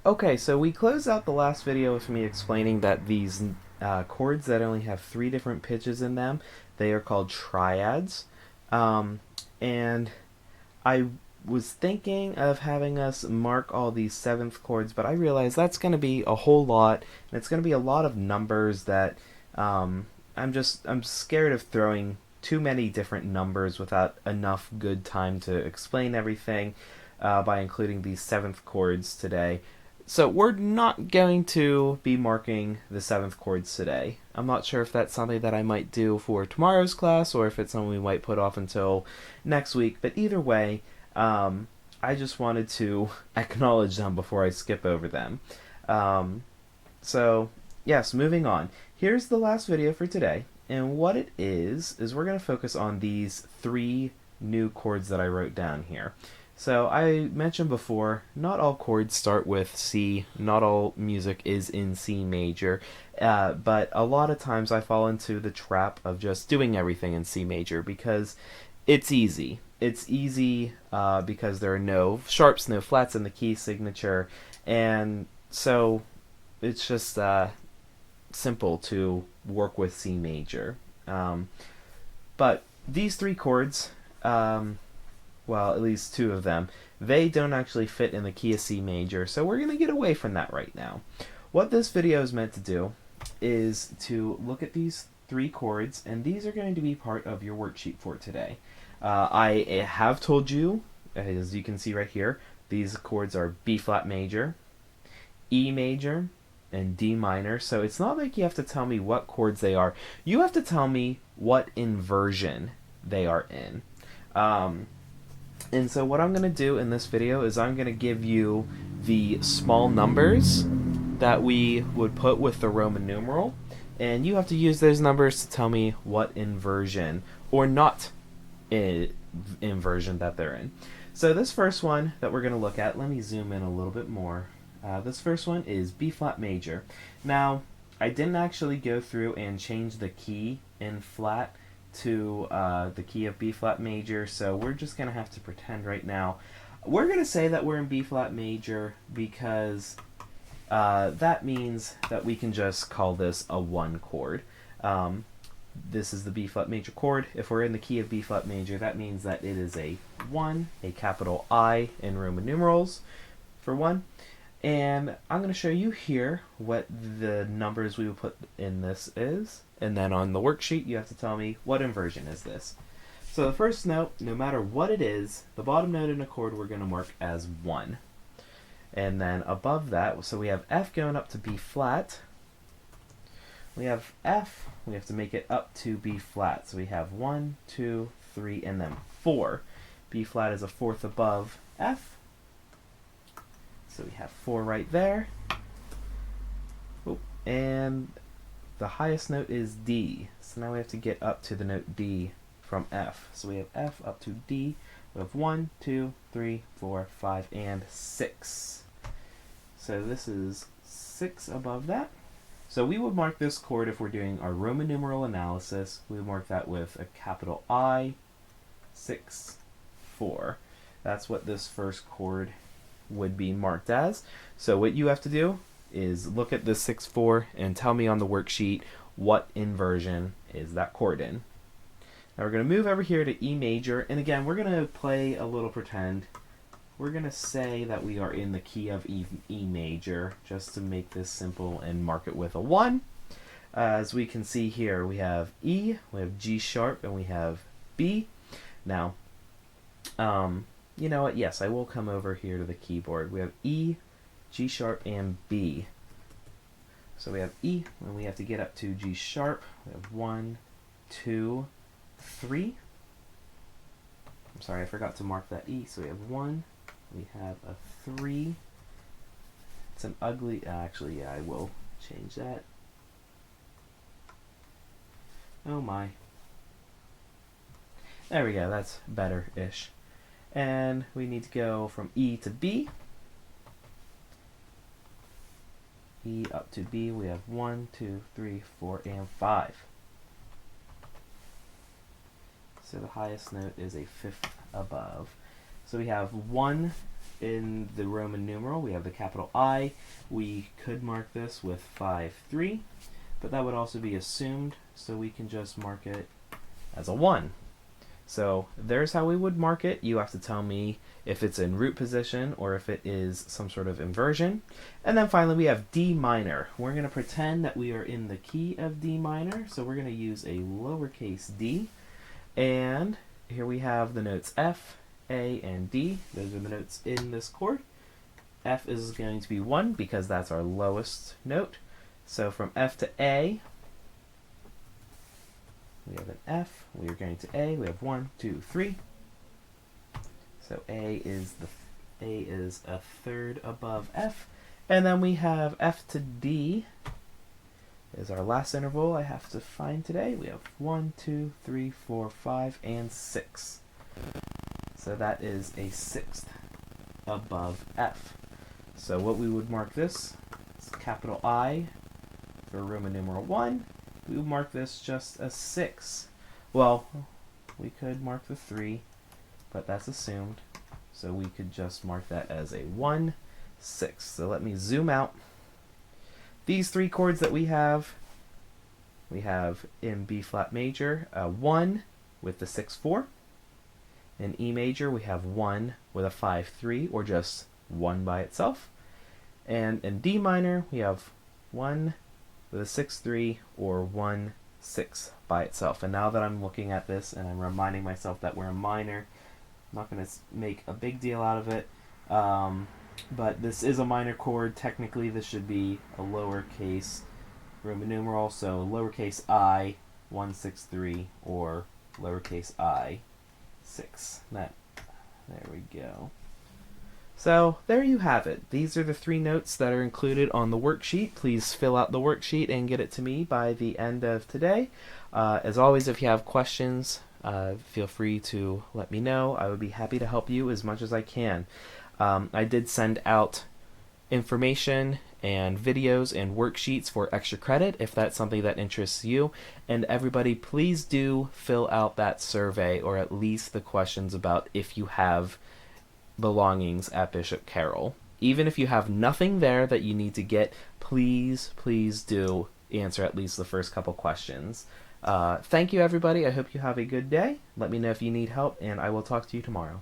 Okay, so we closed out the last video with me explaining that these chords that only have three different pitches in them, they are called triads. Um, and I was thinking of having us mark all these seventh chords, but I realized that's going to be a whole lot, and it's going to be a lot of numbers that I'm scared of throwing too many different numbers without enough good time to explain everything by including these seventh chords today. So we're not going to be marking the seventh chords today. I'm not sure if that's something that I might do for tomorrow's class or if it's something we might put off until next week. But either way, I just wanted to acknowledge them before I skip over them. Um, so, yes, moving on. Here's the last video for today. And what it is we're going to focus on these three new chords that I wrote down here. So I mentioned before, not all chords start with C, not all music is in C major, but a lot of times I fall into the trap of just doing everything in C major because it's easy. It's easy because there are no sharps, no flats in the key signature, and so it's just simple to work with C major. But these three chords, well, at least two of them, they don't actually fit in the key of C major, so we're going to get away from that right now. What this video is meant to do is to look at these three chords, and these are going to be part of your worksheet for today. I have told you, as you can see right here, these chords are B flat major, E major, and D minor, so it's not like you have to tell me what chords they are. You have to tell me what inversion they are in. And so what I'm going to do in this video is I'm going to give you the small numbers that we would put with the Roman numeral, and you have to use those numbers to tell me what inversion or not inversion that they're in. So this first one that we're going to look at, let me zoom in a little bit more. This first one is B flat major. Now, I didn't actually go through and change the key in flat to the key of B flat major, so we're just going to have to pretend right now. We're going to say that we're in B flat major because that means that we can just call this a 1 chord. This is the B flat major chord. If we're in the key of B flat major, that means that it is a 1, a capital I in Roman numerals for 1. And I'm going to show you here what the numbers we would put in this is. And then on the worksheet, you have to tell me what inversion is this. So the first note, no matter what it is, the bottom note in a chord we're going to mark as 1. And then above that, so we have F going up to B flat. We have F, we have to make it up to B flat. So we have 1, 2, 3, and then 4. B flat is a fourth above F. So we have 4 right there. Oh, and the highest note is D. So now we have to get up to the note D from F. So we have F up to D. We have 1, 2, 3, 4, 5, and 6. So this is 6 above that. So we would mark this chord if we're doing our Roman numeral analysis. We would mark that with a capital I, 6, 4. That's what this first chord would be marked as. So what you have to do is look at this 6-4 and tell me on the worksheet what inversion is that chord in. Now we're going to move over here to E major, and again we're going to play a little pretend. We're going to say that we are in the key of E major just to make this simple and mark it with a 1. As we can see here, we have E, we have G sharp, and we have B. Now, you know what? Yes, I will come over here to the keyboard. We have E, G sharp, and B. So we have E, and we have to get up to G sharp. We have 1, 2, 3. I'm sorry, I forgot to mark that E. So we have 1, we have a 3. It's an ugly, actually, yeah, I will change that. Oh my. There we go, that's better-ish. And we need to go from E to B. E up to B, we have 1, 2, 3, 4, and 5. So the highest note is a fifth above. So we have 1 in the Roman numeral, we have the capital I. We could mark this with 5, 3, but that would also be assumed, so we can just mark it as a 1. So there's how we would mark it. You have to tell me if it's in root position or if it is some sort of inversion. And then finally we have D minor. We're going to pretend that we are in the key of D minor, so we're going to use a lowercase d. And here we have the notes F, A, and D. Those are the notes in this chord. F is going to be 1 because that's our lowest note. So from F to A, we have an F, we are going to A, we have 1, 2, 3. So A is a third above F. And then we have F to D is our last interval I have to find today. We have 1, 2, 3, 4, 5, and 6. So that is a sixth above F. So what we would mark this is capital I for Roman numeral 1. We would mark this just a 6. Well, we could mark the 3, but that's assumed. So we could just mark that as a 1, 6. So let me zoom out. These 3 chords that we have in B flat major, 1 with the 6, 4. In E major, we have 1 with a 5, 3, or just 1 by itself. And in D minor, we have 1 with a 6, 3, or 1, 6 by itself. And now that I'm looking at this and I'm reminding myself that we're a minor, I'm not going to make a big deal out of it, but this is a minor chord. Technically, this should be a lowercase Roman numeral, so lowercase I, 1, 6, 3, or lowercase I, 6. There we go. So there you have it. These are the 3 notes that are included on the worksheet. Please fill out the worksheet and get it to me by the end of today. As always, if you have questions, feel free to let me know. I would be happy to help you as much as I can. I did send out information and videos and worksheets for extra credit if that's something that interests you. And everybody, please do fill out that survey, or at least the questions about if you have belongings at Bishop Carroll. Even if you have nothing there that you need to get, please do answer at least the first couple questions. Thank you, everybody. I hope you have a good day. Let me know if you need help, and I will talk to you tomorrow.